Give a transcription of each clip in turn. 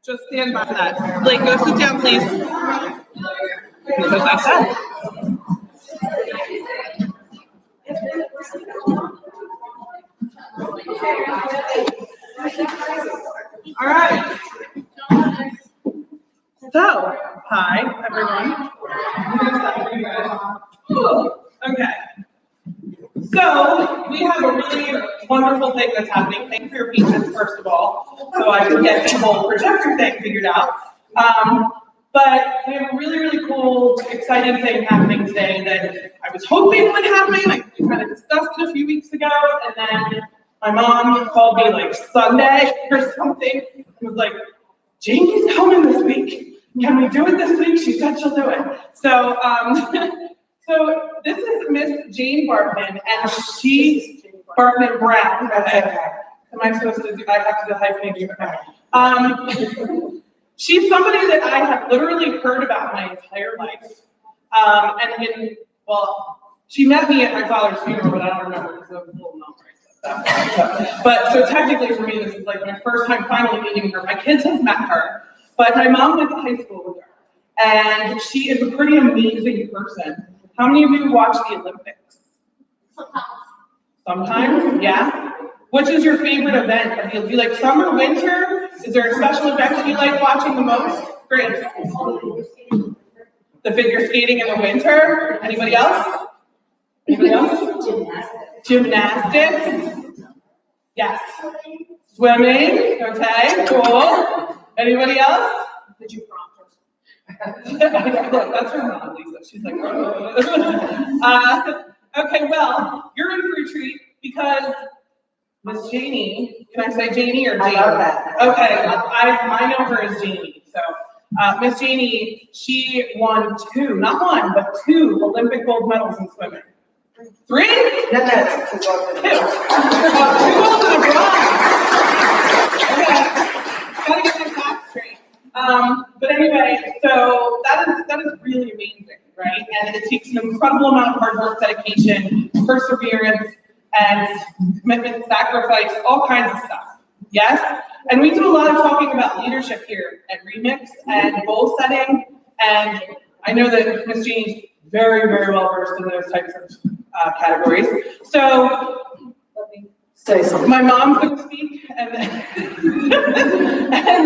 Just stand by that. Blake, go sit down, please. Because that's that. All right. So, hi, everyone. Okay. So, we have a really wonderful thing that's happening. Thank you for your patience, first of all, so I can get the whole projector thing figured out. But we have a really, really cool, exciting thing happening today that I was hoping would happen. We kind of discussed it a few weeks ago, and then my mom called me like Sunday or something and was like, Jamie's coming this week. Can we do it this week? She said she'll do it. So, so this is Miss Jane Barkman, and she's Barkman Brown. Okay. Am I supposed to do? I have to hyphenate you. She's somebody that I have literally heard about my entire life. Well, she met me at my father's funeral, but I don't remember because I was a little numb right. But so technically for me, this is like my first time finally meeting her. My kids have met her, but my mom went to high school with her, and she is a pretty amazing person. How many of you watch the Olympics? Sometimes, yeah. Which is your favorite event? Do you like summer, winter? Is there a special event that you like watching the most? Great. The figure skating in the winter. Anybody else? Anybody else? Gymnastics. Yes. Swimming. Okay, cool. Anybody else? Did you prompt her? That's her mom, Lisa. She's like, okay, well, you're in for a treat because Miss Janie, can I say Janie or Janie? I love that. Okay, I know her as Janie. So, Miss Janie, she won two Olympic gold medals in swimming. Three? No, two. Two golds and a bronze. Okay, gotta get my facts straight. But anyway, so that is really amazing, right? And it takes an incredible amount of hard work, dedication, perseverance, and commitment, sacrifice, all kinds of stuff. Yes? And we do a lot of talking about leadership here at Remix and goal setting. And I know that Ms. Janie's very, very well versed in those types of categories. So let me say something. My mom's going to speak, and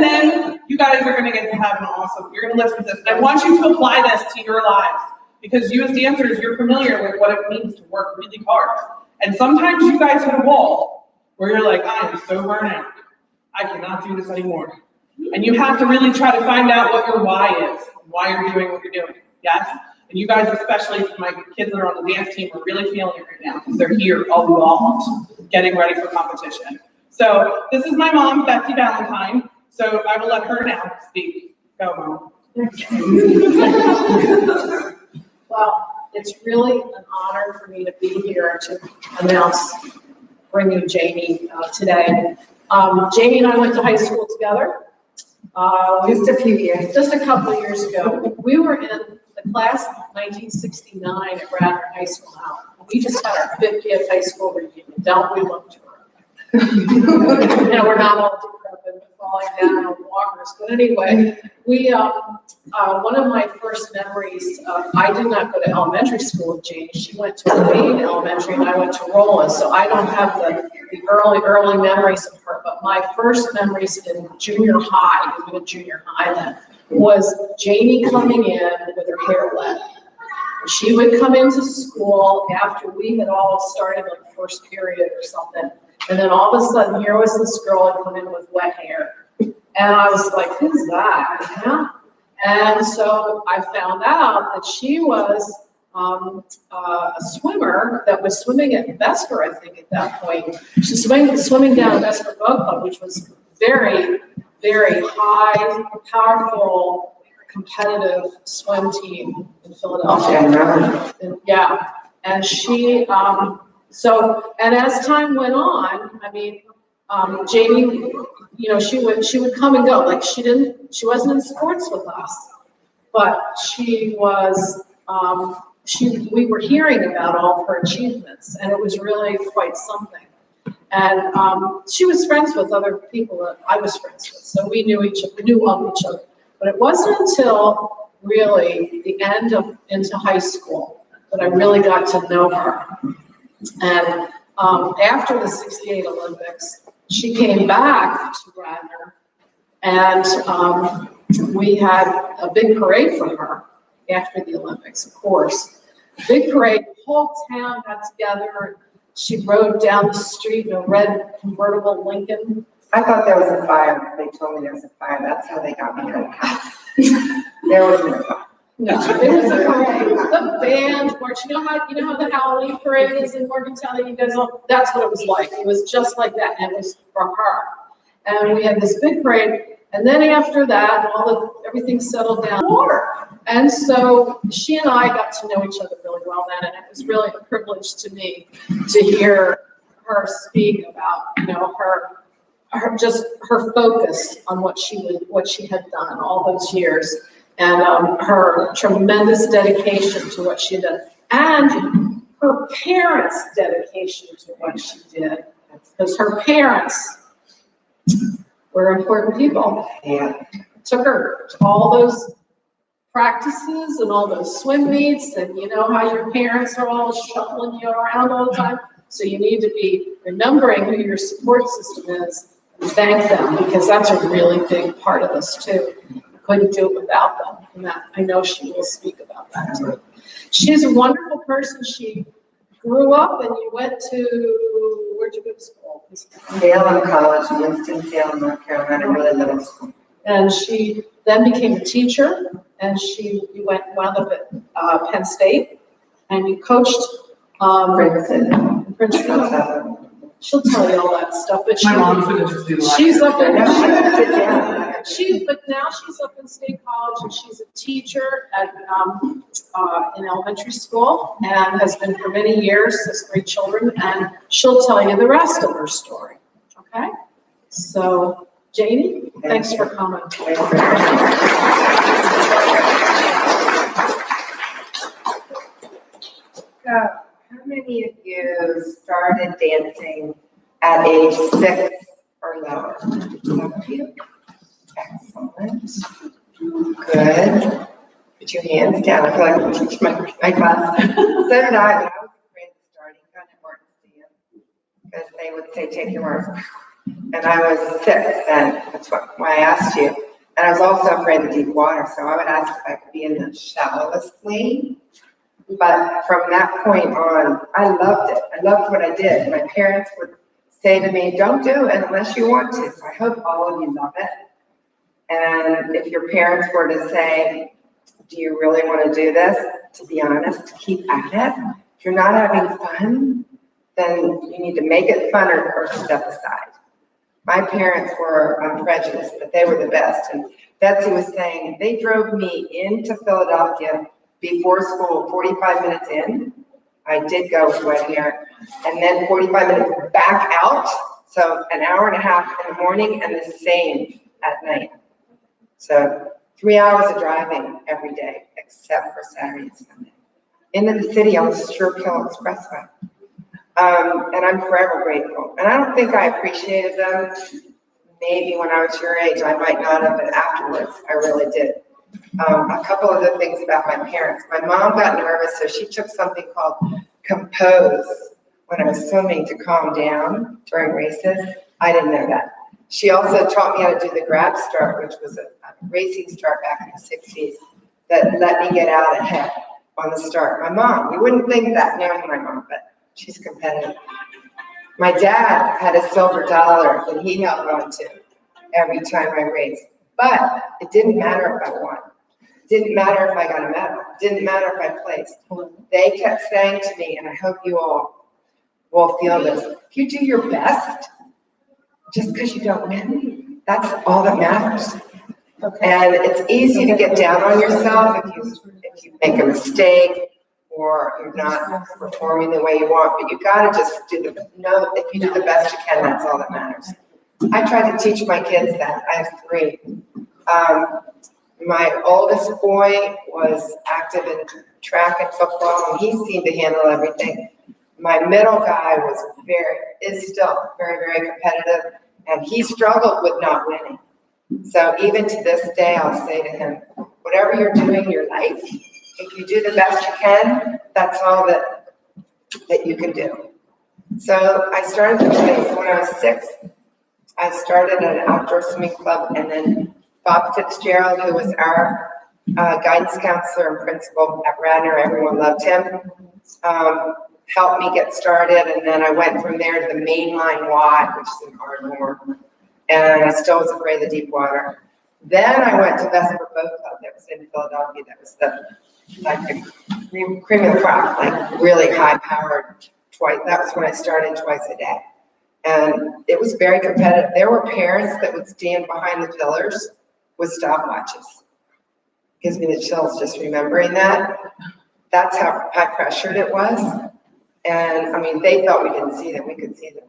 then you guys are going to get to have an awesome, you're going to listen to this. And I want you to apply this to your lives because you as dancers, you're familiar with what it means to work really hard. And sometimes you guys hit a wall where you're like, I am so burnt out. I cannot do this anymore. And you have to really try to find out what your why is, why you're doing what you're doing. Yes? And you guys, especially my kids that are on the dance team, are really feeling it right now because they're here a lot, getting ready for competition. So this is my mom, Betsy Valentine. So I will let her now speak. Go, Mom. Well, it's really an honor for me to be here to bring you Jamie today. Jamie and I went to high school together. Just a few years. Just a couple of years ago. We were in the class of 1969 at Radnor High School now. We just had our 50th high school reunion. Don't we look to her? We're not all decrepit, falling down on walkers. But anyway, we one of my first memories, I did not go to elementary school with Jane. She went to Wayne Elementary and I went to Rolla. So I don't have the early memories of her. But my first memories in junior high, we were in junior high then, was Janie coming in with her hair wet. She would come into school after we had all started like first period or something. And then all of a sudden, here was this girl that come in with wet hair. And I was like, who's that? Yeah. And so I found out that she was a swimmer that was swimming at Vesper, I think, at that point. She's swimming down Vesper Boat Club, which was very, very high, powerful, competitive swim team in Philadelphia. Yeah. And she, and as time went on, I mean, Jamie, she would come and go. Like she wasn't in sports with us, but she was, we were hearing about all of her achievements, and it was really quite something. And she was friends with other people that I was friends with, so we knew of each other. But it wasn't until really the end of into high school that I really got to know her. And after the '68 Olympics, she came back to Radnor, and we had a big parade for her after the Olympics, of course. Big parade, the whole town got together. She rode down the street in a red convertible Lincoln. I thought there was a fire. They told me there was a fire. That's how they got me out of the house. There was no fire. No, it was a parade. The band marched. You know how the Halloween parade is in Morgantown? You guys know, that's what it was like. It was just like that, and it was for her. And we had this big parade, and then after that, everything settled down. And so she and I got to know each other really well then, and it was really a privilege to me to hear her speak about, her focus on what she had done all those years, and her tremendous dedication to what she did, and her parents' dedication to what she did, because her parents were important people. Yeah. Took her to all those practices and all those swim meets, and you know how your parents are all shuffling you around all the time. So you need to be remembering who your support system is and thank them, because that's a really big part of this too. You couldn't do it without them, and that I know she will speak about that too. She's a wonderful person. She grew up, and you went to, where'd you go to school? Salem College, Winston-Salem, North Carolina, really little school. And she then became a teacher, and you wound up at Penn State, and you coached Princeton. She'll tell you all that stuff, but My mom's gonna just do live. she's up in, No, she doesn't sit down. but now she's up in State College, and she's a teacher at in elementary school, and has been for many years, has 3 children, and she'll tell you the rest of her story. Okay, so Janie, thanks for coming. So, how many of you started dancing at age 6 or lower? Some of you? Excellent. Good. Put your hands down. I feel like I'm teaching my class. So did I, but I was afraid of starting gun at Martin because they would say, take your arms. And I was 6 then. That's why I asked you. And I was also afraid of deep water, so I would ask if I could be in the shallowest lane. But from that point on, I loved it. I loved what I did. My parents would say to me, don't do it unless you want to. So I hope all of you love it. And if your parents were to say, do you really want to do this? To be honest, keep at it. If you're not having fun, then you need to make it fun or step aside. My parents were unprejudiced, but they were the best. And Betsy was saying, they drove me into Philadelphia before school, 45 minutes in. I did go with wet hair. And then 45 minutes back out. So an hour and a half in the morning and the same at night. So 3 hours of driving every day, except for Saturday and Sunday. Into the city on the Schuylkill Expressway. And I'm forever grateful. And I don't think I appreciated them. Maybe when I was your age, I might not have, but afterwards, I really did. A couple of other things about my parents. My mom got nervous, so she took something called Compose when I was swimming to calm down during races. I didn't know that. She also taught me how to do the grab start, which was a racing start back in the 60s that let me get out ahead on the start. My mom, you wouldn't think that knowing my mom, but she's competitive. My dad had a silver dollar that he held on to every time I raced, but it didn't matter if I won. It didn't matter if I got a medal. It didn't matter if I placed. They kept saying to me, and I hope you all will feel this, if you do your best, just because you don't win, that's all that matters. Okay. And it's easy to get down on yourself if you make a mistake or you're not performing the way you want, but you gotta just if you do the best you can, that's all that matters. I try to teach my kids that. I have 3. My oldest boy was active in track and football, and he seemed to handle everything. My middle guy is still very, very competitive, and he struggled with not winning. So even to this day, I'll say to him, whatever you're doing in your life, if you do the best you can, that's all that you can do. So I started the place when I was 6. I started at an outdoor swimming club, and then Bob Fitzgerald, who was our guidance counselor and principal at Radnor, everyone loved him, helped me get started, and then I went from there to the mainline Y, which is in Ardmore, and I still was afraid of the deep water. Then I went to Vesper Boat Club that was in Philadelphia, that was the cream of the crop, like really high-powered twice. That was when I started twice a day. And it was very competitive. There were parents that would stand behind the pillars with stopwatches. Gives me the chills just remembering that. That's how high pressured it was. And I mean, they thought we didn't see them, we could see them.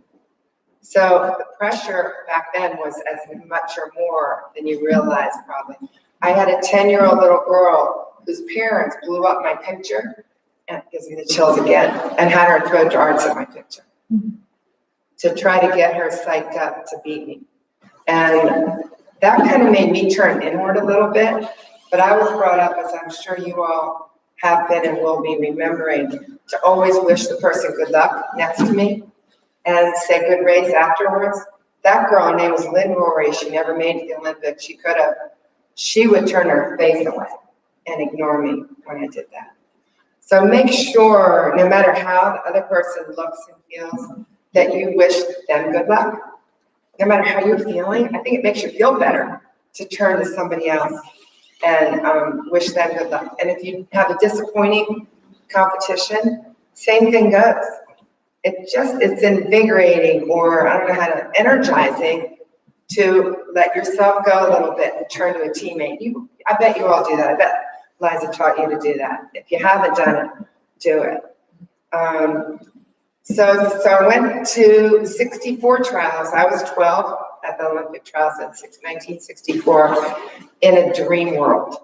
So the pressure back then was as much or more than you realize probably. I had a 10-year-old little girl whose parents blew up my picture, and it gives me the chills again, and had her throw darts at my picture to try to get her psyched up to beat me. And that kind of made me turn inward a little bit, but I was brought up, as I'm sure you all have been and will be remembering, to always wish the person good luck next to me and say good race afterwards. That girl, her name was Lynn Rory, she never made it to the Olympics, she could have. She would turn her face away and ignore me when I did that. So make sure, no matter how the other person looks and feels, that you wish them good luck. No matter how you're feeling, I think it makes you feel better to turn to somebody else and wish them good luck. And if you have a disappointing competition, same thing goes. It's invigorating, or I don't know how to, energizing to let yourself go a little bit and turn to a teammate. I bet you all do that. I bet Liza taught you to do that. If you haven't done it, do it. So I went to 64 trials. I was 12 at the Olympic trials in 1964 in a dream world.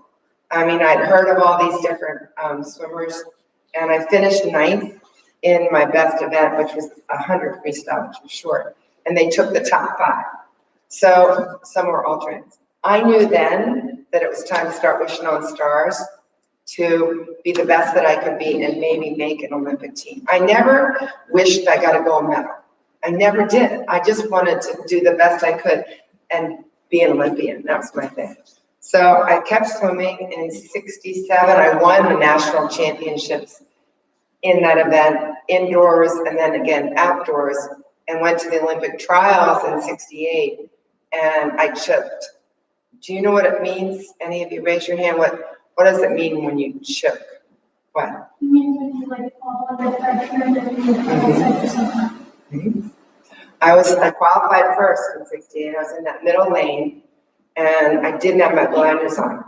I mean, I'd heard of all these different swimmers, and I finished 9th in my best event, which was 100 freestyle, which was short, and they took the top 5. So some were alternates. I knew then that it was time to start wishing on stars to be the best that I could be and maybe make an Olympic team. I never wished I got a gold medal. I never did. I just wanted to do the best I could and be an Olympian. That was my thing. So I kept swimming, and in 67, I won the national championships in that event, indoors and then again outdoors, and went to the Olympic trials in 68, and I choked. Do you know what it means? Any of you raise your hand? What does it mean when you choke? What? It means when you like fall under pressure and then you I qualified first in 68. I was in that middle lane, and I didn't have my blinders on.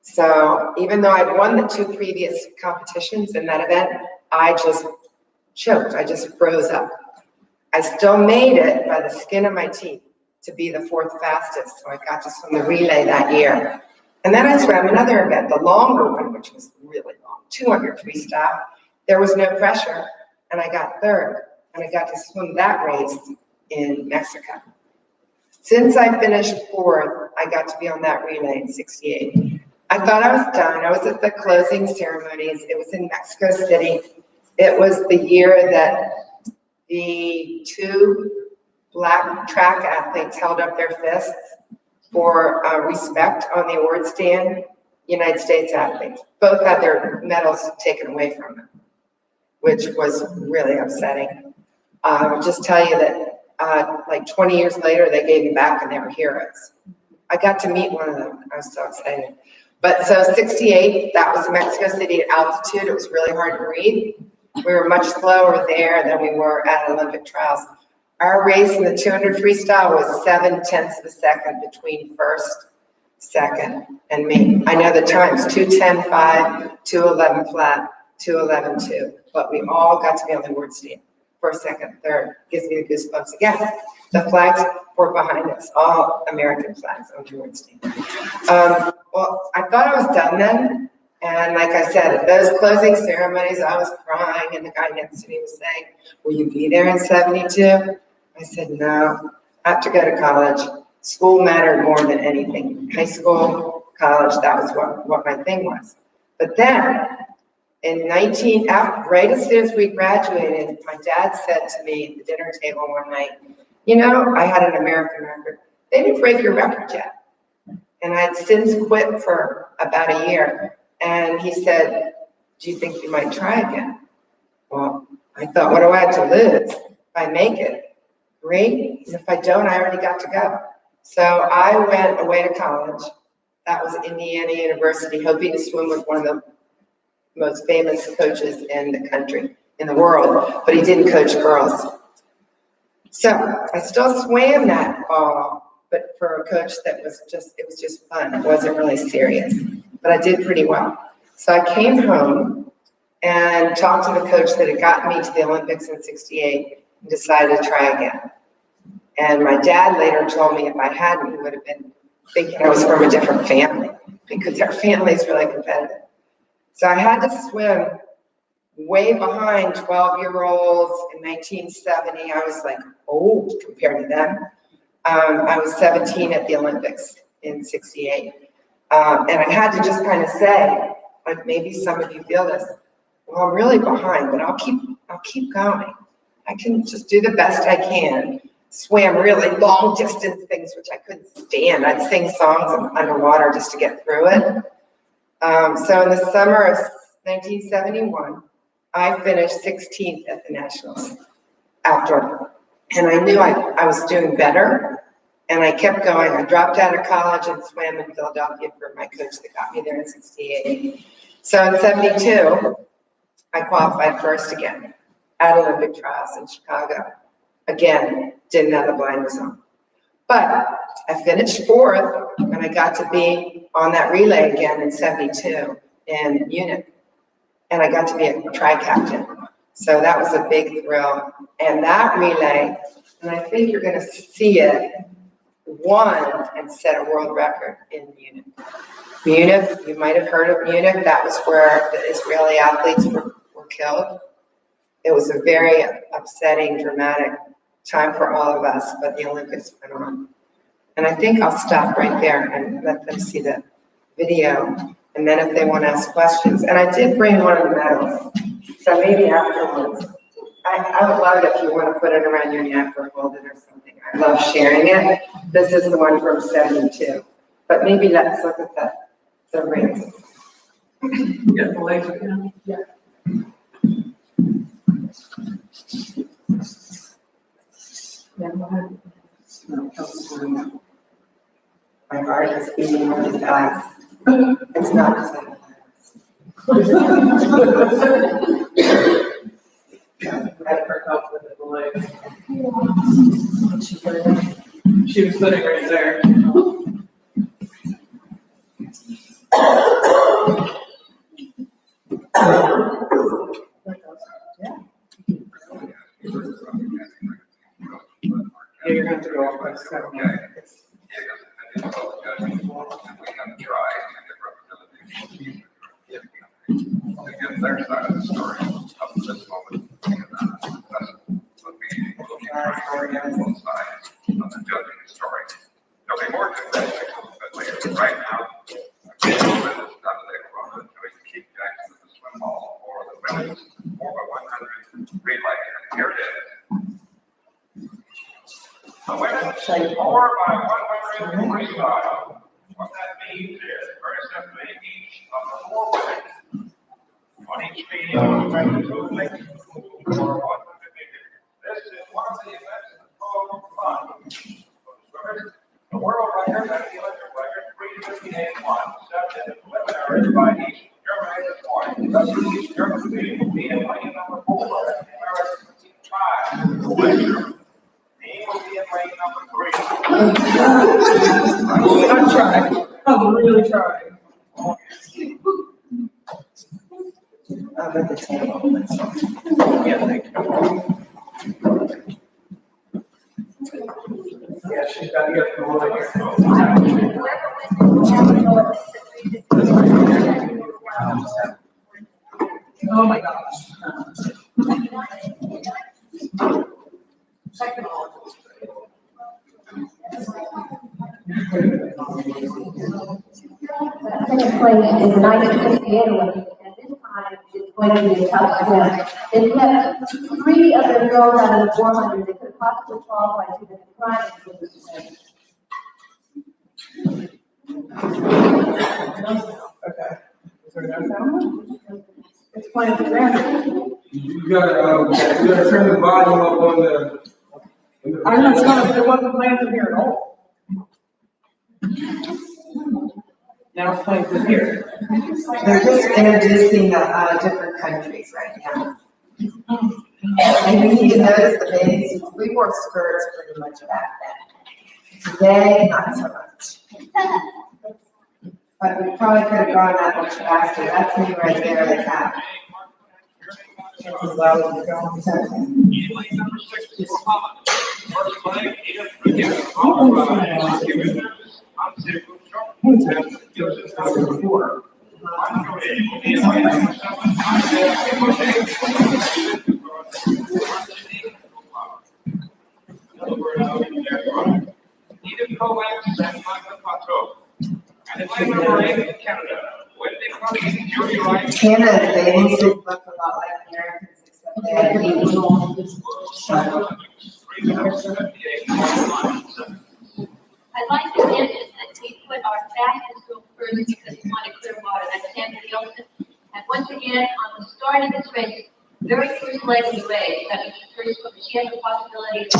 So even though I'd won the 2 previous competitions in that event, I just choked. I just froze up. I still made it by the skin of my teeth to be the 4th fastest. So I got to swim the relay that year. And then I swam another event, the longer one, which was really long, 200 freestyle. There was no pressure, and I got 3rd, and I got to swim that race in Mexico. Since I finished 4th, I got to be on that relay in 68. I thought I was done. I was at the closing ceremonies. It was in Mexico City. It was the year that the 2 Black track athletes held up their fists for respect on the award stand. United States athletes. Both had their medals taken away from them, which was really upsetting. I'll just tell you that like 20 years later, they gave them back and they were heroes. I got to meet one of them. I was so excited. But so 68, that was Mexico City at altitude. It was really hard to breathe. We were much slower there than we were at Olympic trials. Our race in the 200 freestyle was 0.7 of a second between 1st, 2nd, and me. I know the times, 2:10.5, 2:11 flat, 2:11.2, but we all got to be on the award stand. 1st, 2nd, 3rd, gives me the goosebumps again. The flags were behind us, all American flags on the award stand. Well, I thought I was done then, And like I said, at those closing ceremonies, I was crying, and the guy next to me was saying, will you be there in 72? I said, no, I have to go to college. School mattered more than anything. High school, college, that was what my thing was. But then, right as soon as we graduated, my dad said to me at the dinner table one night, you know, I had an American record. They didn't break your record yet. And I had since quit for about a year. And he said, do you think you might try again? Well, I thought, what do I have to lose? If I make it, great. And if I don't, I already got to go. So I went away to college. That was Indiana University, hoping to swim with one of the most famous coaches in the country, in the world, but he didn't coach girls. So I still swam that fall, but for a coach that was it was just fun. It wasn't really serious, but I did pretty well. So I came home and talked to the coach that had gotten me to the Olympics in '68 and decided to try again. And my dad later told me if I hadn't, he would have been thinking I was from a different family because our family's really competitive. So I had to swim way behind 12-year-olds in 1970. I was like old compared to them. I was 17 at the Olympics in '68. And I had to just kind of say, like maybe some of you feel this, well, I'm really behind, but I'll keep going. I can just do the best I can. Swam really long distance things, which I couldn't stand. I'd sing songs underwater just to get through it. So in the summer of 1971, I finished 16th at the Nationals outdoor. And I knew I was doing better, and I kept going. I dropped out of college and swam in Philadelphia for my coach that got me there in '68. So in '72, I qualified first again at Olympic trials in Chicago. Again, didn't have the blinders on. But I finished fourth, and I got to be on that relay again in '72 in Munich. And I got to be a tri-captain. So that was a big thrill. And that relay, and I think you're going to see it, won and set a world record in Munich. Munich, you might have heard of Munich. That was where the Israeli athletes were killed. It was a very upsetting, dramatic time for all of us, but the Olympics went on. And I think I'll stop right there and let them see the video. And then if they want to ask questions, and I did bring one of the medals, so maybe afterwards. I would love it if you want to put it around your neck or hold it or something. I love sharing it. This is the one from '72. But maybe let's look at the rings. Get the legs again. Yeah. My heart is beating really fast. It's not because I'm Had her help with the legs. She was sitting right there. Yeah, you're going to go off by 7. Again, their side of the story up to this moment. Would be looking at both sides of the judging story. There'll be more to that, but later. Right now, again, women's Saturday run doing Keith Jackson in the swim hall for the women's 4x100 relay. And here it is. The women's 4x100 freestyle. What that means is, very simply, each of the 4 women on each meeting, trying to move like for 100 meters. This is one of the events that's called fun. The world record and the Olympic record, 3:58.1, set in the preliminaries by each German this morning. Thus, each German team will be in lane number 4 and the American team 5. The winner team will be in lane number 3. I'm trying. I'm really trying. at the table. Yeah, thank you. Yeah, she's got to get from over here. Oh my gosh. Second place in 1968 Olympics, and this time it's going to be a tough swim. They kept 3 of their girls out of the 400. They could possibly qualify to the final for the swim. Okay. Is there no sound? It's playing the band. You gotta turn the volume up on the. I'm not sure, it wasn't playing from here at all. Now it's playing from here. They're just introducing the different countries right now. And you notice the babies, we wore skirts pretty much back then. Today, not so much. But we probably could have gone that much faster. That's me right there, the cap. It's as loud as it's going. Number 6 is Muhammad. First flag, Edith McGinnis. Edith Kovacs and Michael Pato. And the flag number 8 is Canada. Wendy Clark, Julie Wright. Canada's bathing suits look a lot like Americans, except they have heat. I'd like to mention that we put our fastest girl first because we want to clear water. That's Sandra Nielsen. And once again, on the start of this race, very first leg of the race, that means the first one, she has the possibility of.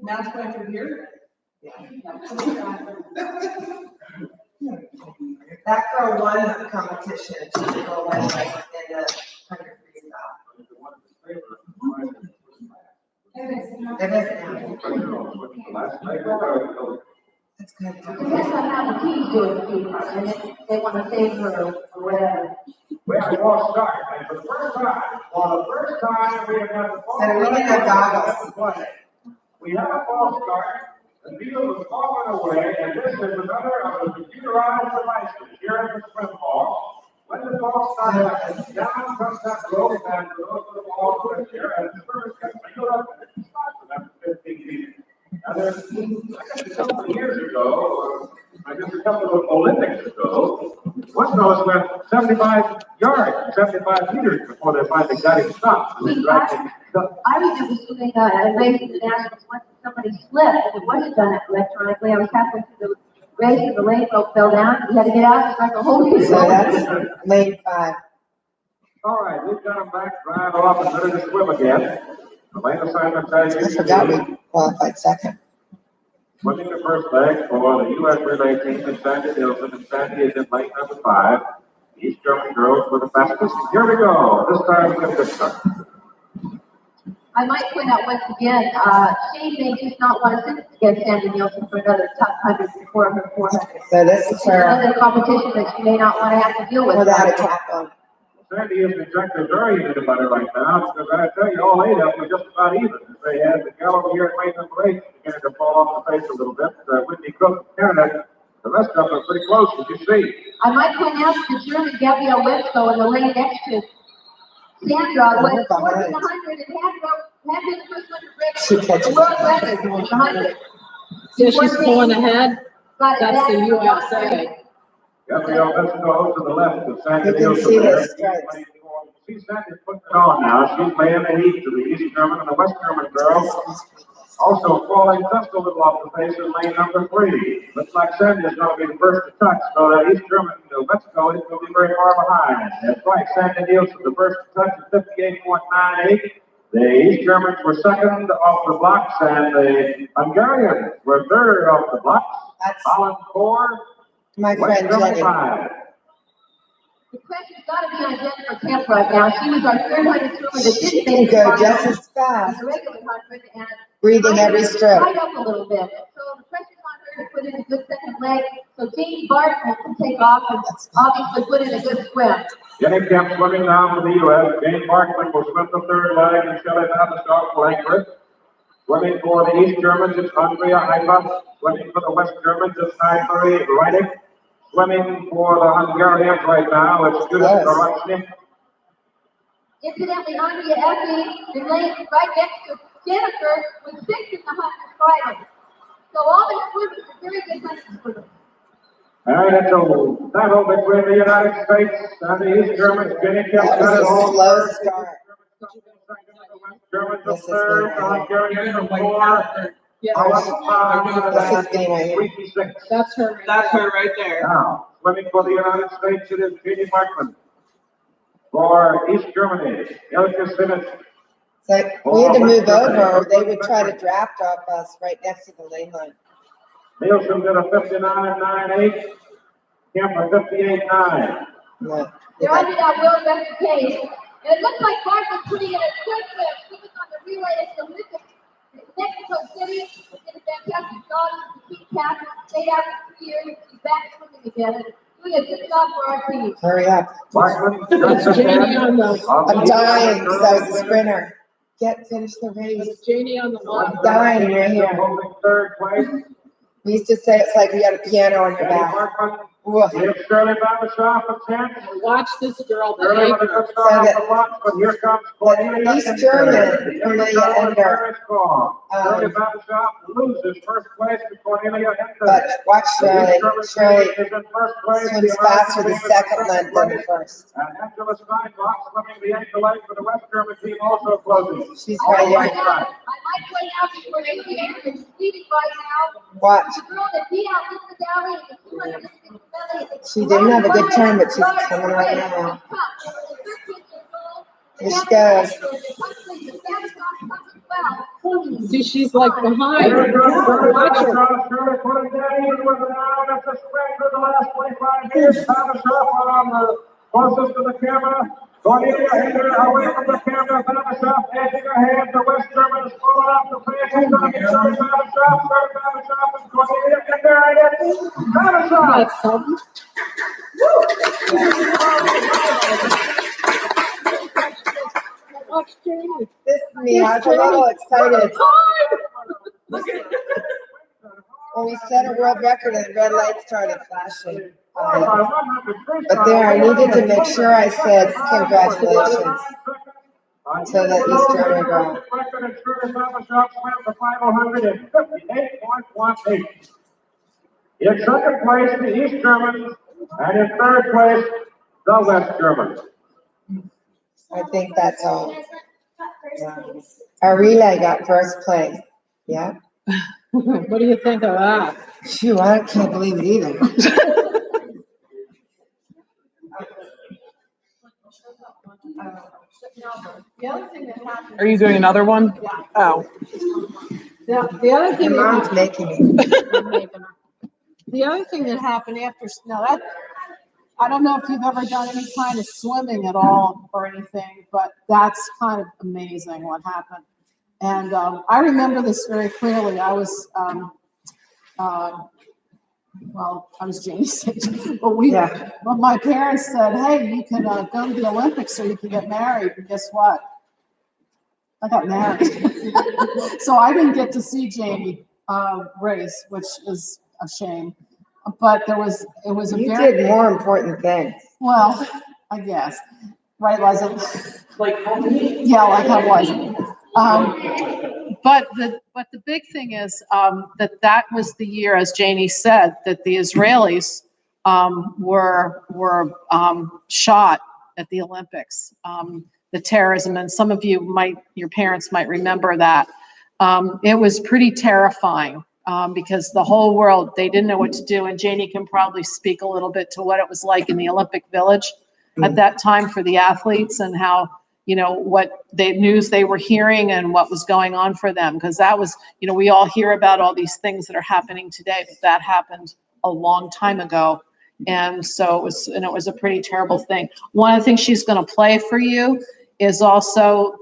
Now it's playing through here? That girl won the competition. She could go like in the 100 freestyle. It is now. That's good. I guess I have the key to it, and they want to save her or whatever. We have a false start, and for the first time, we have had a false So we need our goggles. We have a false start, the field is falling away, and this is another of the computerized devices here at the swim hall. When the false start happens, down comes that rope and goes to the ball right here, and the first gets peeled up and it stops at 15 feet. Now there's, a couple of years ago, a couple of Olympics ago, one of those went 75 yards, 75 meters before they finally got him stopped. I remember doing a race in the Nationals once somebody slipped, and it wasn't done electronically. I was halfway through the race, and the lane rope fell down. We had to get out and start the whole race. So that's lane 5. All right, we've got him back, drive off, and ready to swim again. The lane assignment says I forgot we qualified second. swimming the first leg for the U.S. relay team is Sandy Nielsen, and Sandy is in lane number 5. East German girls for the fastest. Here we go. This time we have good start. I might point out once again, she may just not want to sit against Sandy Nielsen for another top 100 before her 400. So this is her Another competition that she may not want to have to deal with. without a cap on. Sandy isn't exactly very heated about it right now, because I tell you, all 8 of them are just about even. They had the gal over here at lane number 8 beginning to fall off the face a little bit. Whitney Cook, Canada, the rest of them are pretty close, as you see. I might point out the German Gabrielle Websko in the lane next to Sandra was 1400 and had been the first one to break the world record in 100. So she's pulling ahead. Got it That's back the to USA. Gabrielle Websko to the left of Sandy You can Nielsen see there. the stripes. See Sandy's putting it on now. She's laying the heat to the East German and the West German girls. Also falling just a little off the pace in lane number 3. Looks like Sandy is going to be the first to touch, so that East German, Westco is going to be very far behind. That's right, Sandy Nielsen, the first to touch is 58.98. The East Germans were second off the blocks, and the Hungarians were third off the blocks. That's Holland 4, my West friend German Jenny. 5. The pressure's got to be on Jennifer Kemp right now. She was our third 100 swimmer that didn't make Go it just as on fast, the regular 100 and breathing every stroke. tied up a little bit. So the pressure's on her to put in a good second leg. So Jane Barkman can take off and obviously put in a good swim. Jenny Kemp swimming down for the U.S. Jane Barkman will swim the third leg, and Shelley Navisov will anchor it. Swimming for the East Germans is Andrea Eiber. Swimming for the West Germans is Anne-Marie Reidig. Swimming for the Hungarians right now is Judith Gorotny. Incidentally, Andrea Effie remains right next to Jennifer with 6 in the 100 Friday. So all the swimmers are very good 100 swimmers. All right, it's a battle between the United States and the East Germans. Jenny Kemp got it all. Slow start. Germans This are is third, good. the Hungarians are fourth. Yeah, This is being right here. 26. that's her. That's her right there. Now, swimming for the United States, it is Jeannie Barkman. For East Germany, Ilka Simmons. So we had to move over, or they would try to draft off us right next to the lane line. Nielsen did a 59.98. Kemp a 58.9. Yeah. They're under that world record pace. And it looks like Barkman putting in a quick flip. She was on the relay at the Olympics in Mexico City. Did a fantastic job with the team captain. Stayed out for 3 years. She's back swimming again. Doing a good job for our team. Hurry up. Barkman. That's Janie on the, I'm dying because I was a sprinter. Finish the race. that's Janie on the left. I'm dying right here. Holding third place. We used to say it's like you got a piano on your Jenny back. Barkman. Whoa. Here's Shirley Babashoff at 10. Watch this girl, the Shirley with a anchor. good start off the block, but here comes Cornelia. East German, Cornelia Ender. Shirley Babashoff loses first place to Cornelia Ender. But watch Shirley. Shirley is in first place. swims faster the second length than the first. And Angela Steinbach swimming the ankle leg for the West German team, also closing. She's right here. I might point out before they see her, she's leading right now. Watch. The girl that beat out Lisa Dowling in the 200 medley. She didn't have a good turn, but she's coming right now. Here she goes. See, she's like behind. Here goes Shirley Watch her. Babashoff. Shirley putting that even with an hour. That's a sprint for the last 25 years. Babashoff on the closest to the camera. Cornelia Ender away from the camera. Babashoff edging ahead. The West German is pulling off the fence. He's going to get Shirley Babashoff, and Cornelia Ender right in. Babashoff. That's something. Watch Janie. This is me. I was a little excited. When we set a world record and the red light started flashing. But there, I needed to make sure I said congratulations to the East German girl. In second place, the East Germans, and in third place, the West Germans. I think that's all. Our relay got first place. Yeah. What do you think of that? Phew, I can't believe it either. The other thing that happened. Are you doing another one? Oh. The other thing Your that mom's making me. The other thing that happened after, now that, I don't know if you've ever done any kind of swimming at all or anything, but that's kind of amazing what happened. And I remember this very clearly. I was, well, I was Janie's age, but but my parents said, hey, you can go to the Olympics so you can get married. And guess what? I got married. So I didn't get to see Janie race, which is a shame. But it was a You very did more important things. well, I guess, right, Liza? Like, Yeah, like I was. But the big thing is that was the year, as Janie said, that the Israelis were shot at the Olympics. The terrorism, and some of you your parents might remember that. It was pretty terrifying. Because the whole world, they didn't know what to do. And Janie can probably speak a little bit to what it was like in the Olympic Village at that time for the athletes and how, what the news they were hearing and what was going on for them. Because that was, we all hear about all these things that are happening today, but that happened a long time ago. And so it was a pretty terrible thing. One of the things she's going to play for you is also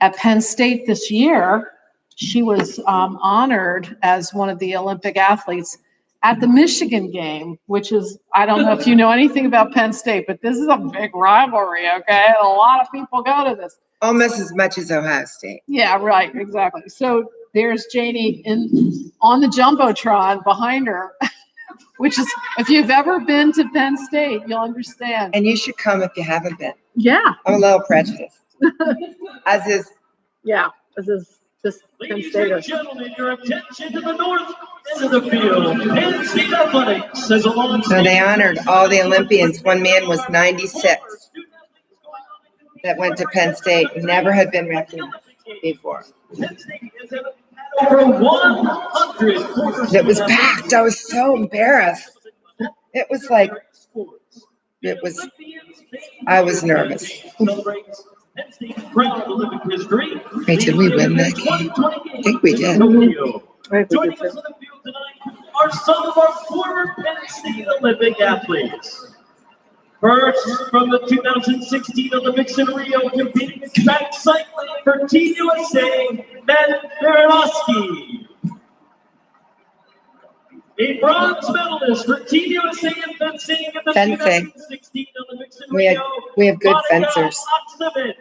at Penn State this year, she was honored as one of the Olympic athletes at the Michigan game, which is, I don't know if you know anything about Penn State, but this is a big rivalry, okay? A lot of people go to this. Almost as much as Ohio State. Yeah, right, exactly. So there's Janie on the Jumbotron behind her, which is, if you've ever been to Penn State, you'll understand. And you should come if you haven't been. Yeah, I'm a little prejudiced. As is, yeah, this is just Penn Ladies State. and gentlemen, your attention to the north end of the field. Penn State Athletics is along. so they honored all the Olympians. One man was 96 that went to Penn State, never had been recognized before. Penn State has had over 100. It was packed. I was so embarrassed. It was like, I was nervous. Wait, did we win that game? I think we did. Joining us on the field tonight are some of our former Penn State Olympic athletes. First, from the 2016 Olympics in Rio, competing in track cycling for Team USA, Ben Baranowski. A bronze medalist for Team USA in fencing in the 2016 Olympics in Rio. We have good Monica fencers. Oxenman.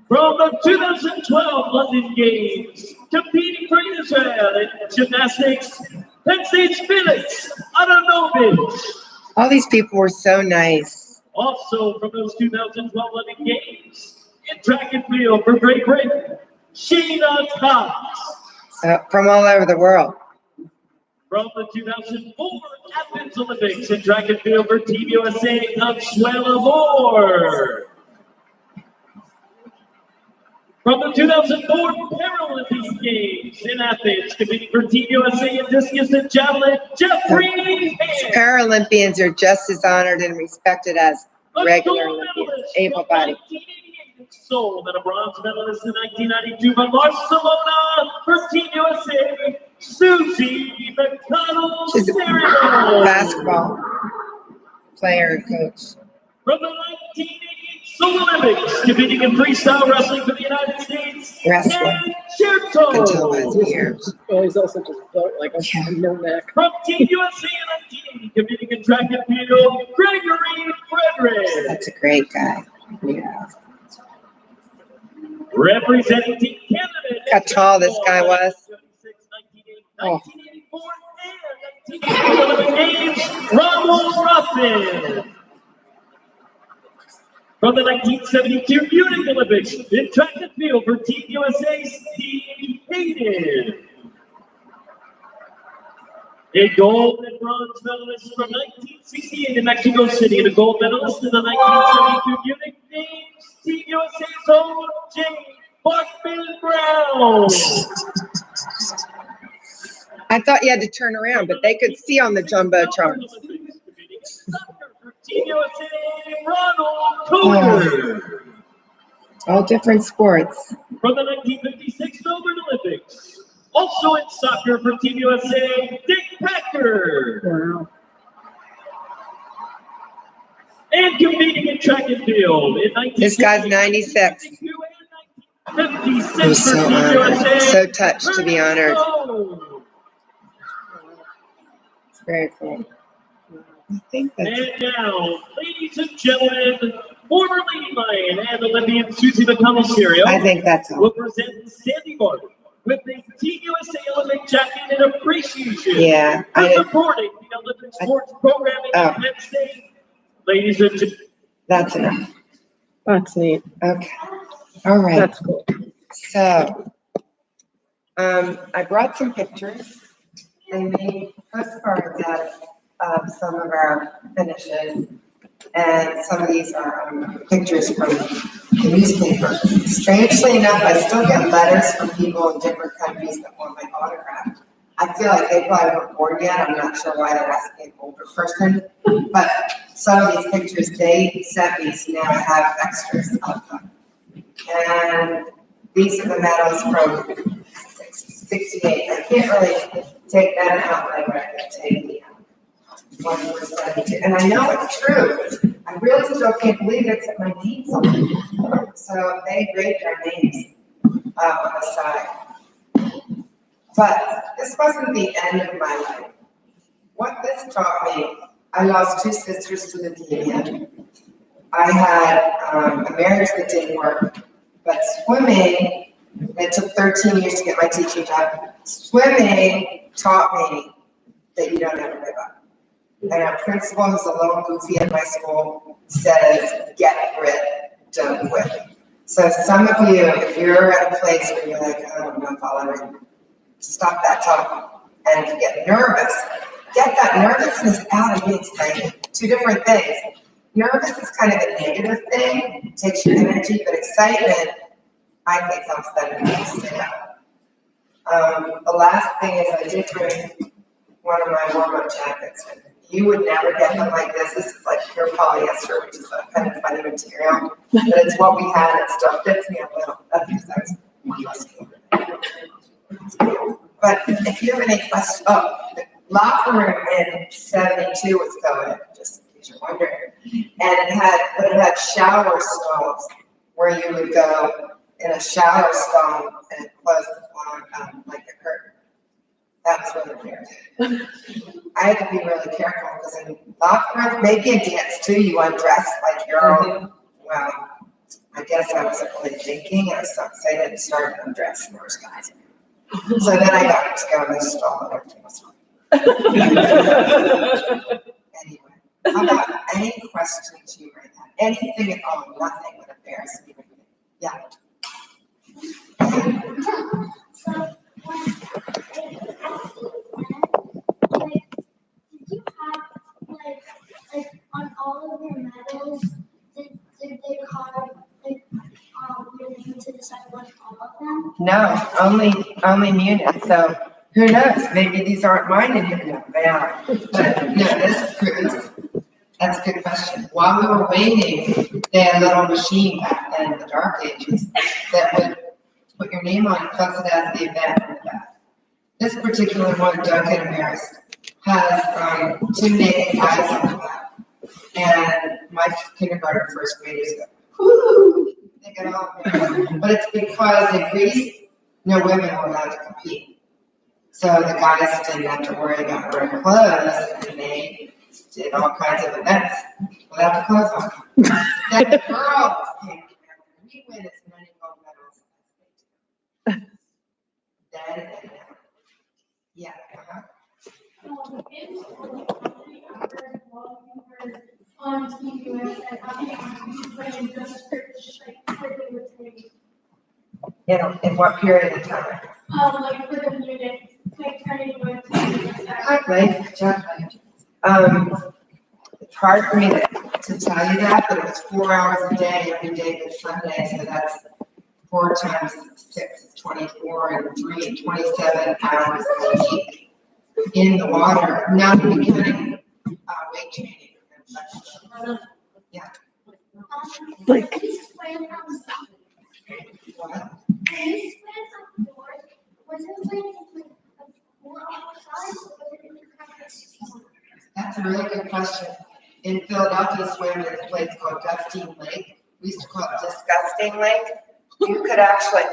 From the 2012 London Games, competing for Israel in gymnastics, Penn State's Felix Adanovich. All these people were so nice. Also from those 2012 London Games, in track and field for Great Britain, Sheena Cox. From all over the world. From the 2004 Athens Olympics in track and field for Team USA, Consuela Moore. From the 2004 Paralympic Games in Athens, competing for Team USA in discus and javelin, Jeffrey Hand. Paralympians are just as honored and respected as regular Olympians, able-bodied. Sold and a bronze medalist in 1992 by Barcelona for Team USA, Susie McConnell. She's a basketball player and coach. From the 1988 Seoul Olympics, competing in freestyle wrestling for the United States, Wrestler. Cherto. Until his ears. Oh, he's also just built like a no neck. From Team USA in 1980, competing in track and field, Gregory Frederick. That's a great guy. Yeah. Representing Team Canada. Look how tall this guy was. 1984 and 1988 Games, Ronald Ruffin. From the 1972 Munich Olympics, in track and field for Team USA, Steve Hayden. A gold and bronze medalist from 1968 in Mexico City, and a gold medalist in the 1972 Munich Games, Team USA's own Jane Barkman Brown. I thought you had to turn around, but they could see on the Jumbotron. Team USA, Ronald Cooper. All different sports. From the 1956 Melbourne Olympics, also in soccer for Team USA, Dick Packard. Wow. And competing in track and field in 1956. This guy's 96. He was so honored, so touched to be honored. It's very cool. I think that's And now, ladies and gentlemen, former Lady Lion and Olympian Susie McConnell I think that's all. will present Sandy Martin with the Team USA Olympic jacket and appreciation Yeah, for supporting the Olympic sports programming at Penn State. Ladies and gentlemen. That's enough. That's neat. Okay. All right. That's cool. So, I brought some pictures and made postcards out of some of our finishes. And some of these are pictures from the newspaper. Strangely enough, I still get letters from people in different countries that want my autograph. I feel like they probably weren't born yet. I'm not sure why they're asking an older person. But some of these pictures they sent me, so now I have extras of them. And these are the medals from 68. I can't really take that out like I can take the one for 72. And I know it's true. I really still can't believe it's at my deeds. So they engraved our names on the side. But this wasn't the end of my life. What this taught me, I lost two sisters to leukemia. I had a marriage that didn't work, but swimming, it took 13 years to get my teaching job. Swimming taught me that you don't ever give up. And our principal, who's a little goofy at my school, says, get grit, don't quit. So some of you, if you're at a place where you're like, oh, I'm not following, stop that talk. And if you get nervous, get that nervousness out and be excited. Two different things. Nervous is kind of a negative thing, it takes your energy, but excitement, I think, helps that energy stay out. The last thing is I did bring one of my warm-up jackets. You would never get them like this. This is like pure polyester, which is a kind of funny material, but it's what we had. It still fits me a little. That's because I was more muscular. But if you have any questions, the locker room in 72 was going, just in case you're wondering, and it had shower stalls where you would go in a shower stall and close the floor like a curtain. That was really weird. I had to be really careful because in locker room, maybe in dance too, you undress like you're all, well, I guess I wasn't really thinking. I was so excited to start undressing those guys. So then I got to go in the stall and everything was fine. Anyway, how about any questions you might have? Anything at all, nothing would embarrass me. Yeah. Like on all of your medals, did they carve your name to the side on all of them? No, only Munich. So who knows? Maybe these aren't mine anymore. No, they are. But no, this proves. That's a good question. While we were waiting, they had a little machine back then in the dark ages that would put your name on it, plus it has the event in the back. This particular one, Duncan Maris, has 2 naked guys on the back. And my kindergarten first graders go, whoo! They get all embarrassed. But it's because in Greece, no women were allowed to compete. So the guys didn't have to worry about wearing clothes, and they did all kinds of events without the clothes on. Then the girls came together. We win as many gold medals as they do. Then and now. Yeah. On TV and playing just In what period of time? like for the music, like turning with Hi, Blake. Good job, Blake. It's hard for me to tell you that, but it was 4 hours a day, every day but Sunday, so that's 4 times 6 is 24, and 3, 27 hours a week in the water, not even counting weight training. Yeah. Like. What? That's a really good question. In Philadelphia, swam in a place called Gustine Lake. We used to call it Disgusting Lake. You could actually,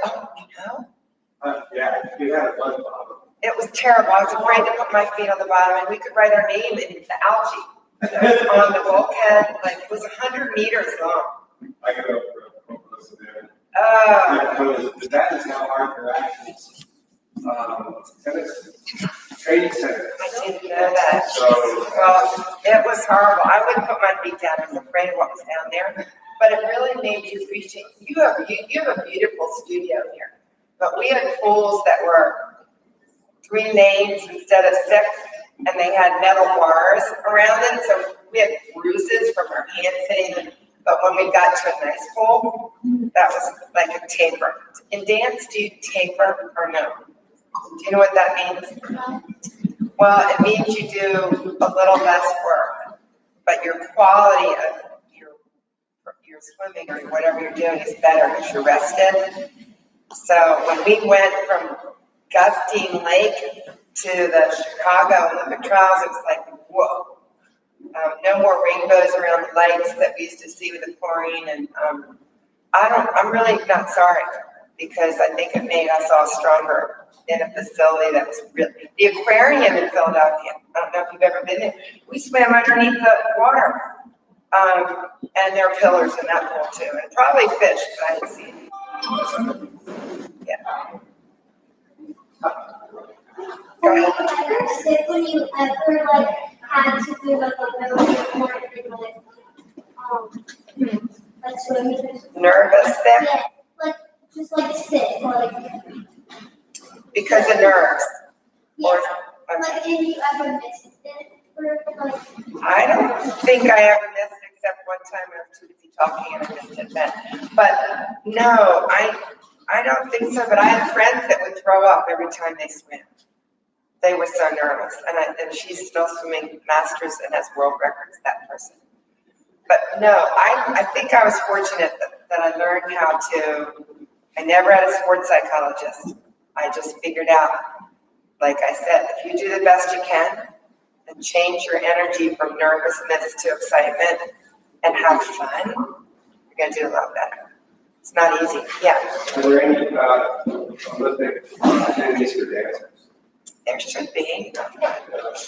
Yeah, you had a blood problem. It was terrible. I was afraid to put my feet on the bottom, and we could write our name in the algae. On the bulkhead, like it was 100 meters long. I got over there. Oh. That is how hard they're actually, tennis training center. I didn't know that. So, well, it was horrible. I wouldn't put my feet down. I was afraid of what was down there. But it really made you appreciate. You have a beautiful studio here. But we had pools that were 3 lanes instead of 6. And they had metal bars around it, so we had bruises from our hands hitting them. But when we got to a nice pool, that was like a taper. In dance, do you taper or no? Do you know what that means? Well, it means you do a little less work, but your quality of your swimming or whatever you're doing is better because you're rested. So when we went from Gustine Lake to the Chicago Olympic Trials, it was like, whoa. No more rainbows around the lights that we used to see with the chlorine. And I'm really not sorry because I think it made us all stronger in a facility that was really, the aquarium in Philadelphia. I don't know if you've ever been there. We swam underneath the water. And there are pillars in that pool too, and probably fish, but I didn't see any. Yeah. Go Were you ahead. ever sick when you ever like had to do like a really important like swimming? Nervous sick Yeah, like just like sick, like because of nerves. yeah. Or, Like can you ever miss it for like? I don't think I ever missed it except one time I was too busy talking and I missed it then. But no, I don't think so. But I had friends that would throw up every time they swam. They were so nervous, and she's still swimming masters and has world records. That person. But no, I think I was fortunate that I learned how to. I never had a sports psychologist. I just figured out, like I said, if you do the best you can and change your energy from nervousness to excitement and have fun, you're going to do a lot better. It's not easy. Yeah. Are there any Olympic activities for dancers? There should be.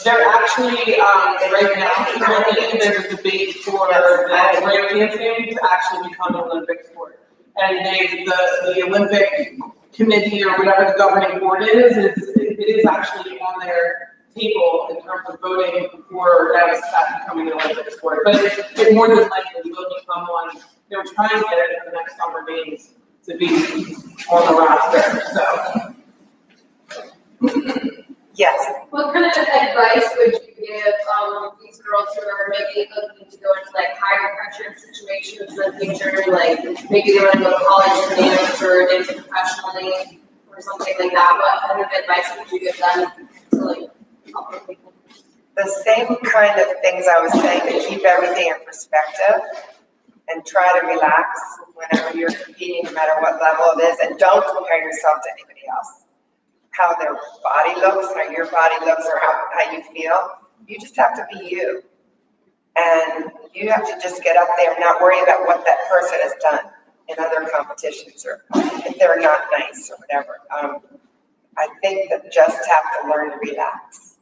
They're actually, right now, currently, there's a debate for breakdancing to actually become an Olympic sport. And the Olympic committee or whatever the governing board it is actually on their table in terms of voting for that becoming an Olympic sport. But it more than likely will become one. They're trying to get it for the next summer games to be on the roster, so. Yes. What kind of advice would you give these girls who are maybe looking to go into like higher pressure situations in the future, like maybe they want to go to college for dance or dance professionally or something like that? What kind of advice would you give them to like help them? The same kind of things I was saying, to keep everything in perspective and try to relax whenever you're competing, no matter what level it is, and don't compare yourself to anybody else. How their body looks or your body looks or how you feel. You just have to be you. And you have to just get up there and not worry about what that person has done in other competitions or if they're not nice or whatever. I think that just have to learn to relax.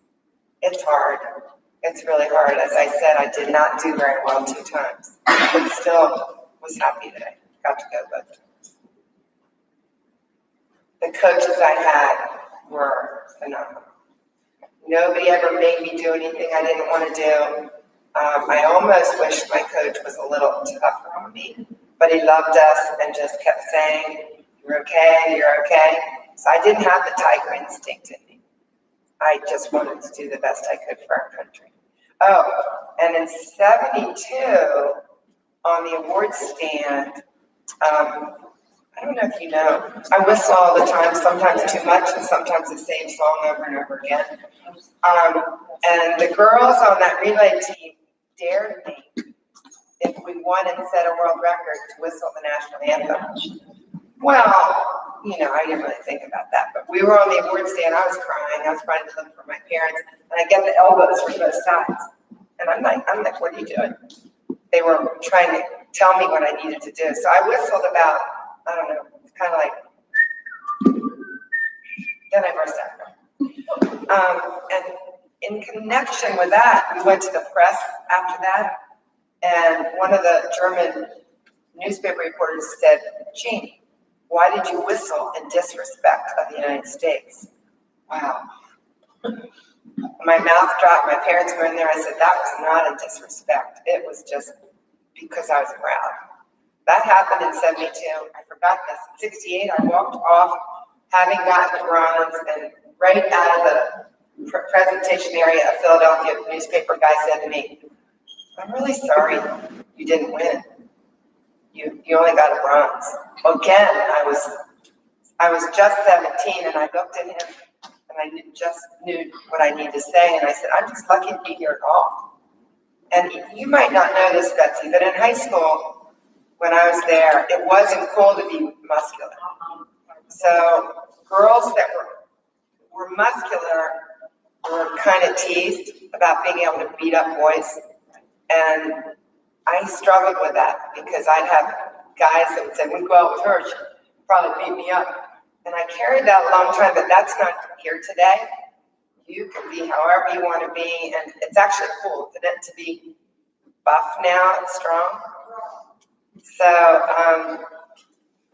It's hard. It's really hard. As I said, I did not do very well 2 times, but still was happy that I got to go both times. The coaches I had were phenomenal. Nobody ever made me do anything I didn't want to do. I almost wish my coach was a little tougher on me, but he loved us and just kept saying, "You're okay, you're okay." So I didn't have the tiger instinct in me. I just wanted to do the best I could for our country. Oh, and in '72, on the awards stand, I don't know if you know, I whistle all the time, sometimes too much and sometimes the same song over and over again. And the girls on that relay team dared me, if we won and set a world record, to whistle the national anthem. Well, you know, I didn't really think about that, but we were on the award stand, I was trying to look for my parents, and I get the elbows from both sides. And I'm like, what are you doing? They were trying to tell me what I needed to do. So I whistled about, I don't know, kind of like, then I burst out. And in connection with that, we went to the press after that, and one of the German newspaper reporters said, "Jeannie, why did you whistle in disrespect of the United States?" Wow. My mouth dropped, my parents were in there, I said, that was not in disrespect, it was just because I was proud. That happened in '72, I forgot this. In '68, I walked off having gotten the bronze, and right out of the presentation area, a Philadelphia newspaper guy said to me, "I'm really sorry you didn't win. You only got a bronze." Again, I was just 17, and I looked at him, and I just knew what I needed to say, and I said, "I'm just lucky to be here at all." And you might not know this, Betsy, but in high school, when I was there, it wasn't cool to be muscular. So girls that were muscular were kind of teased about being able to beat up boys. And I struggled with that because I'd have guys that would say, "We go out with her, she'd probably beat me up." And I carried that a long time, but that's not here today. You can be however you want to be, and it's actually cool to be buff now and strong. So,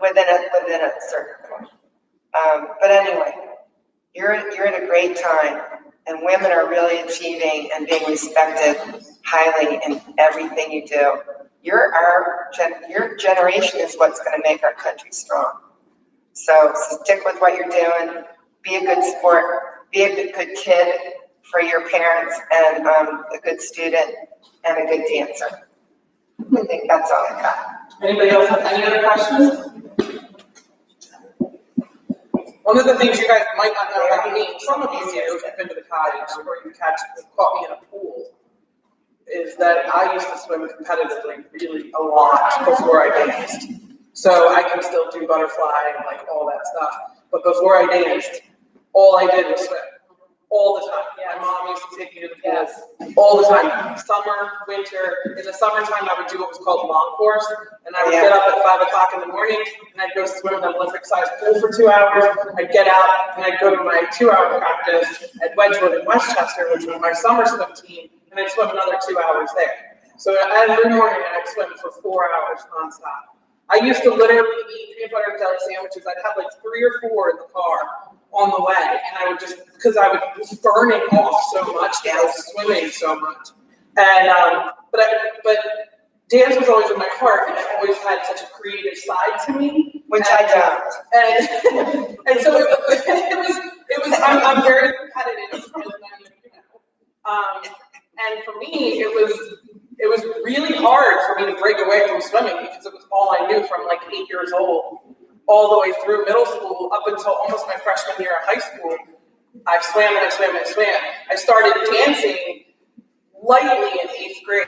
within a certain point. But anyway, you're at a great time, and women are really achieving and being respected highly in everything you do. Your generation is what's going to make our country strong. So stick with what you're doing. Be a good sport. Be a good kid for your parents, and a good student and a good dancer. I think that's all I got. Anybody else have any other questions? One of the things you guys might not know about me, some of you have been to the cottage or you caught me in a pool, is that I used to swim competitively really a lot before I danced. So I can still do butterfly and like all that stuff. But before I danced, all I did was swim. All the time. My mom used to take me to the pool all the time. Summer, winter. In the summertime, I would do what was called long course, and I would get up at 5 o'clock in the morning, and I'd go swim in an Olympic-sized pool for 2 hours. I'd get out, and I'd go to my 2-hour practice at Wedgwood in Westchester, which was my summer swim team, and I'd swim another 2 hours there. So every morning, I'd swim for 4 hours nonstop. I used to literally eat peanut butter and jelly sandwiches. I'd have like 3 or 4 in the car on the way, and I would just, because I was burning off so much, and I was swimming so much. And but dance was always in my heart, and I always had such a creative side to me, which I don't. And so it was. I'm very competitive, as many of you know. And for me, it was really hard for me to break away from swimming because it was all I knew from like 8 years old all the way through middle school up until almost my freshman year of high school. I swam and I swam and I swam. I started dancing lightly in 8th grade.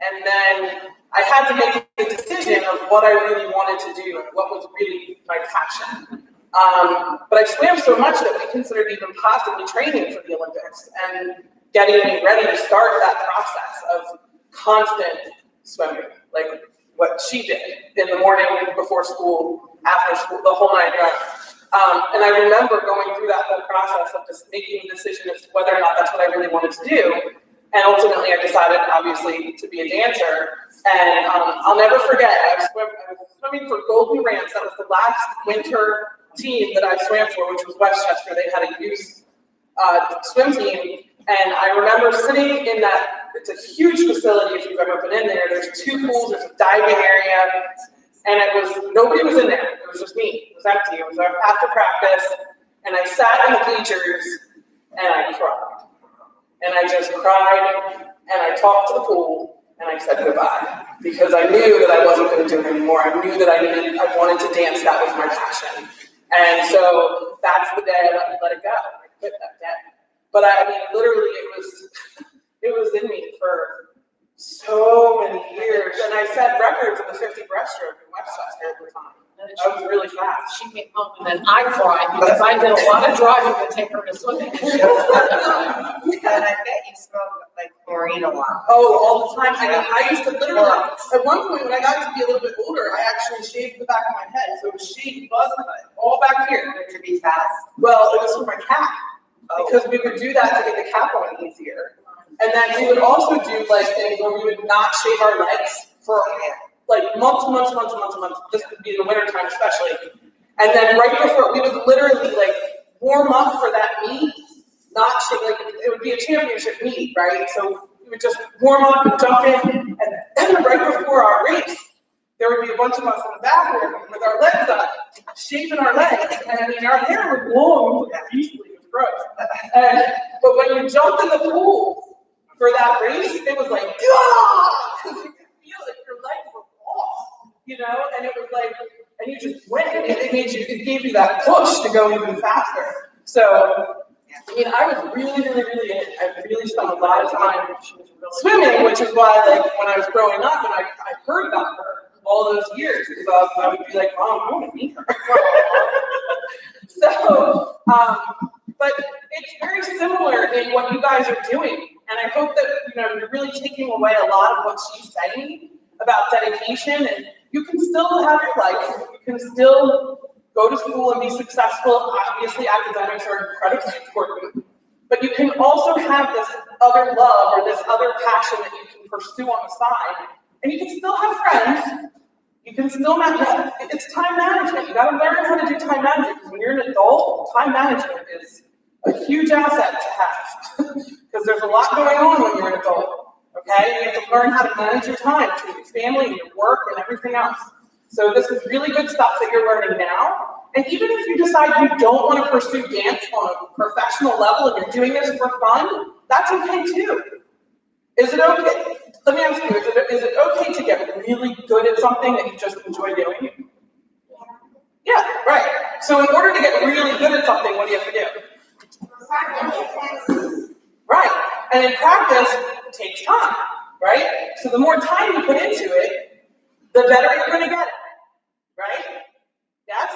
And then I had to make a decision of what I really wanted to do and what was really my passion. But I swam so much that we considered even possibly training for the Olympics and getting me ready to start that process of constant swimming, like what she did in the morning, before school, after school, the whole night long. And I remember going through that whole process of just making a decision as to whether or not that's what I really wanted to do. And ultimately, I decided, obviously, to be a dancer. And I'll never forget, I was swimming for Golden Rams. That was the last winter team that I swam for, which was Westchester. They had a youth swim team. And I remember sitting in that, it's a huge facility if you've ever been in there. There's 2 pools, there's a diving area, and nobody was in there. It was just me. It was empty. It was after practice, and I sat in the bleachers, and I cried. And I just cried, and I talked to the pool, and I said goodbye. Because I knew that I wasn't going to do it anymore. I knew that I wanted to dance. That was my passion. And so that's the day I let it go. I quit that day. But I mean, literally, it was in me for so many years. And I set records in the 50 breaststroke in Westchester at the time. I was really fast. She came home and then I cried because I did a lot of driving to take her to swimming. And I bet you smelled like chlorine a lot. Oh, all the time. I mean, I used to literally, at one point when I got to be a little bit older, I actually shaved the back of my head. So it was shaved all back here. To be fast. Well, it was for my cap. Because we would do that to get the cap on easier. And then we would also do like things where we would not shave our legs for like months, this would be in the wintertime especially. And then right before, we would literally like warm up for that meet, not shave, like it would be a championship meet, right? So we would just warm up and jump in, and then right before our race, there would be a bunch of us in the bathroom with our legs up, shaving our legs. And I mean, our hair was long, easily. Gross. But when you jumped in the pool for that race, it was like, because you could feel like your legs were off, you know, and it was like, and you just went, and it gave you that push to go even faster. So, I mean, I was really in it. I really spent a lot of time swimming, which is why, like, when I was growing up and I heard about her all those years, because I would be like, Mom, I want to meet her. So, but it's very similar in what you guys are doing. And I hope that, you're really taking away a lot of what she's saying about dedication. And you can still have your life. You can still go to school and be successful. Obviously, academics are incredibly important. But you can also have this other love or this other passion that you can pursue on the side, and you can still have friends. You can still manage. It's time management. You gotta learn how to do time management, because when you're an adult, time management is a huge asset to have. Because there's a lot going on when you're an adult, okay? You have to learn how to manage your time, between your family and your work and everything else. So this is really good stuff that you're learning now. And even if you decide you don't want to pursue dance on a professional level and you're doing this for fun, that's okay too. Is it okay? Let me ask you, is it okay to get really good at something that you just enjoy doing? Yeah, right. So in order to get really good at something, what do you have to do? Right. And in practice, it takes time, right? So the more time you put into it, the better you're going to get it, right? Yes?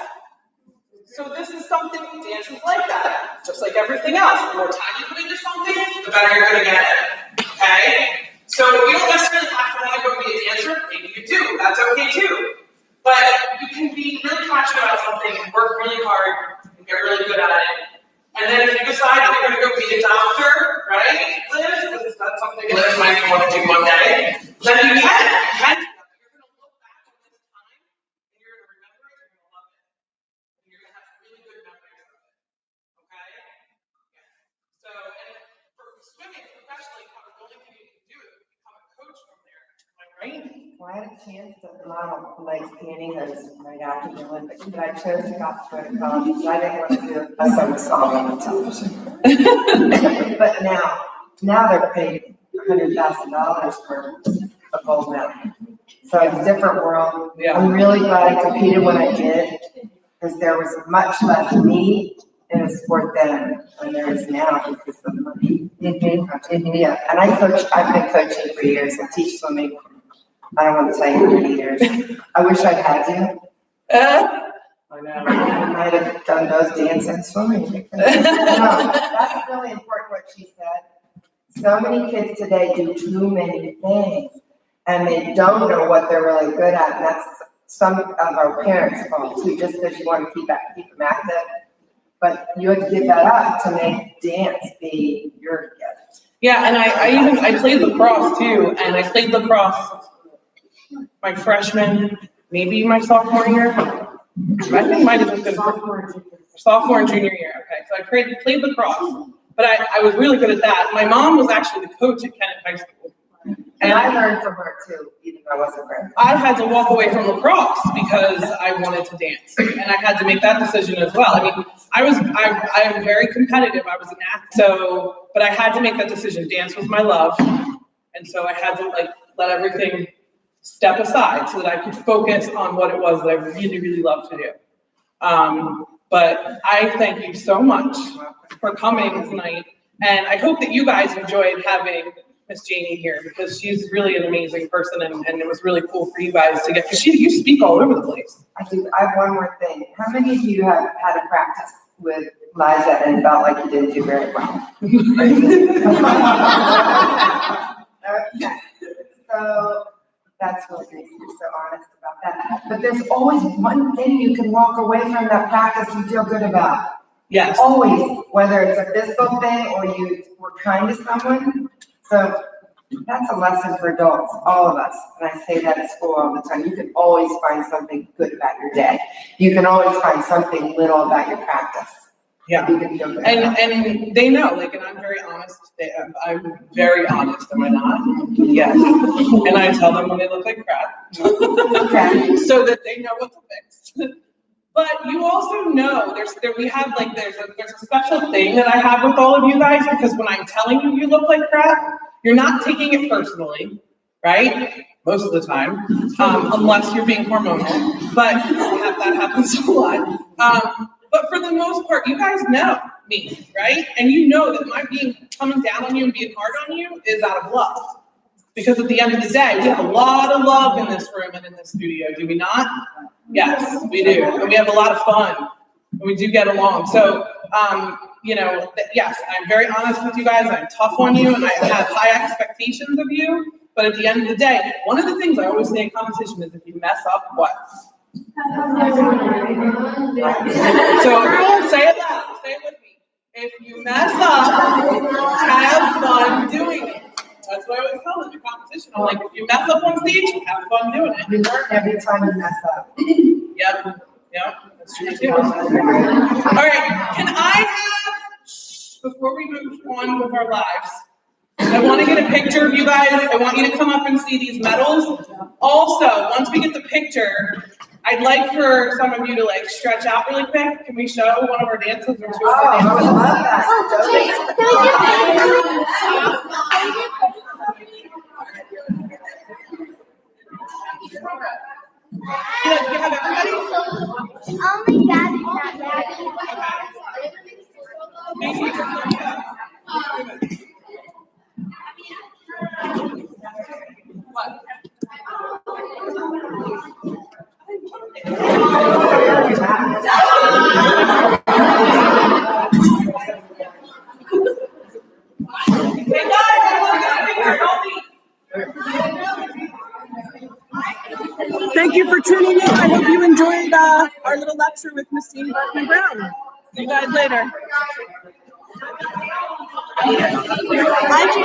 So this is something, dance is like that, just like everything else. The more time you put into something, the better you're going to get it, okay? So you don't necessarily have to want to go be a dancer. Maybe you do. That's okay too. But you can be really passionate about something and work really hard and get really good at it. And then if you decide that you're going to go be a doctor, right, Liz, because that's something Liz might want to do one day, then you can. You can. You're going to look back on this time, and you're going to remember it, and you're going to love it. And you're going to have really good memories of it. Okay? Yeah. So, and for swimming professionally, the only thing you can do is become a coach from there. Am I right? Well, I had a chance to model legs pantyhose right after the Olympics, but I chose not to go to college, so I didn't want to do a summer song on television. But now they're paid $100,000 for a gold medal. So it's a different world. Yeah. I'm really glad I competed when I did, because there was much less need in a sport then than there is now because of the money. Yeah, and I've been coaching for years. I teach swimming. I don't want to tell you how many years. I wish I'd had you. I know. I might have done those dance and swimming. No, that's really important what she said. So many kids today do too many things, and they don't know what they're really good at. And that's some of our parents' fault too, just because you want to keep them active. But you have to give that up to make dance be your gift. Yeah, and I played lacrosse too, and I played lacrosse my freshman, maybe my sophomore year. I think it might have just been sophomore and junior year. Okay, so I played lacrosse, but I was really good at that. My mom was actually the coach at Kennett High School. And I learned from her too, even though I wasn't great. I had to walk away from lacrosse because I wanted to dance, and I had to make that decision as well. I mean, I am very competitive. I was an athlete, but I had to make that decision. Dance was my love, and so I had to let everything step aside so that I could focus on what it was that I really, really loved to do. But I thank you so much for coming tonight, and I hope that you guys enjoyed having Miss Janie here, because she's really an amazing person, and it was really cool for you guys to get, because you speak all over the place. I have one more thing. How many of you have had a practice with Liza and felt like you didn't do very well? Okay. So that's what makes me so honest about that. But there's always one thing you can walk away from that practice and feel good about. Yes. Always, whether it's a physical thing or you were kind to someone. So that's a lesson for adults, all of us. And I say that at school all the time. You can always find something good about your day. You can always find something little about your practice. Yeah. You can feel good and they know, and I'm very honest. I'm very honest, am I not? Yes. And I tell them when they look like crap. Okay. So that they know what to fix. But you also know there's a special thing that I have with all of you guys, because when I'm telling you you look like crap, you're not taking it personally, right? Most of the time, unless you're being hormonal, but that happens a lot. But for the most part, you guys know me, right? And you know that my coming down on you and being hard on you is out of love. Because at the end of the day, we have a lot of love in this room and in this studio, do we not? Yes, we do. And we have a lot of fun. And we do get along. So, yes, I'm very honest with you guys. I'm tough on you, and I have high expectations of you. But at the end of the day, one of the things I always say in competition is if you mess up, what? So everyone say it loud. Say it with me. If you mess up, have fun doing it. That's what I always tell them in competition. competition. I'm like, if you mess up on stage, have fun doing it. We learn every time we mess up. Yep, that's true too. All right, can I have, before we move on with our lives, I want to get a picture of you guys. I want you to come up and see these medals. Also, once we get the picture, I'd like for some of you to like stretch out really quick. Can we show one of our dances or two of our dances? You have everybody? Oh my God, Hey guys, I want to get a picture. Help me. Thank you for tuning in. I hope you enjoyed our little lecture with Miss Jean Barkman Brown. See you guys later. Hi, Jean.